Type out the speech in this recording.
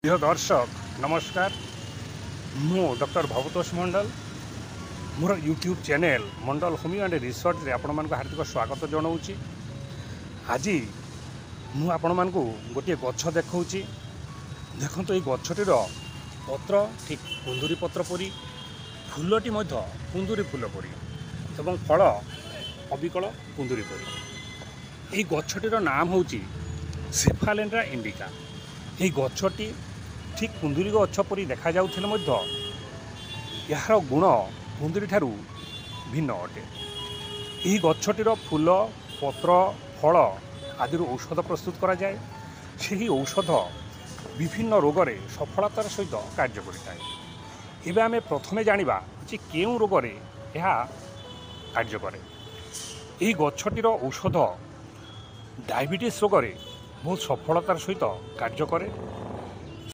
প্রিয় দর্শক নমস্কার। ମୁଁ ଡକ୍ଟର ଭବତୋଷ ମଣ୍ଡଲ, ମୋର YouTube channel Mandal homeo and ରିସର୍ଚ୍ଚରେ ଆପଣମାନଙ୍କୁ ହାର୍ଦ୍ଦିକ ସ୍ୱାଗତ ଜଣାଉଛି। ଆଜି ମୁଁ ଆପଣମାନଙ୍କୁ ଗୋଟିଏ ଗଛ ଦେଖାଉଛି। ଦେଖନ୍ତୁ, ଏଇ ଗଛଟିର ପତ୍ର ଠିକ୍ କୁନ୍ଦୁରି ପତ୍ର ପରି, ଫୁଲଟି ମଧ୍ୟ କୁନ୍ଦୁରି ଫୁଲ ପରି ଏବଂ ଫଳ ଅବିକଳ କୁନ୍ଦୁରି ପରି। ଏହି ଗଛଟିର ନାମ ହେଉଛି ସେଫାଲେଣ୍ଡ୍ରା ଇଣ୍ଡିକା। ଏହି ଗଛଟି ଠିକ୍ କୁନ୍ଦୁରି ଗଛ ପରି ଦେଖାଯାଉଥିଲେ ମଧ୍ୟ ଏହାର ଗୁଣ କୁନ୍ଦୁରି ଠାରୁ ଭିନ୍ନ ଅଟେ। ଏହି ଗଛଟିର ଫୁଲ, ପତ୍ର, ଫଳ ଆଦିରୁ ଔଷଧ ପ୍ରସ୍ତୁତ କରାଯାଏ। ସେହି ଔଷଧ ବିଭିନ୍ନ ରୋଗରେ ସଫଳତାର ସହିତ କାର୍ଯ୍ୟ କରିଥାଏ। ଏବେ ଆମେ ପ୍ରଥମେ ଜାଣିବା ଯେ କେଉଁ ରୋଗରେ ଏହା କାର୍ଯ୍ୟ କରେ। ଏହି ଗଛଟିର ଔଷଧ ଡାଇବେଟିସ୍ ରୋଗରେ ବହୁତ ସଫଳତାର ସହିତ କାର୍ଯ୍ୟ କରେ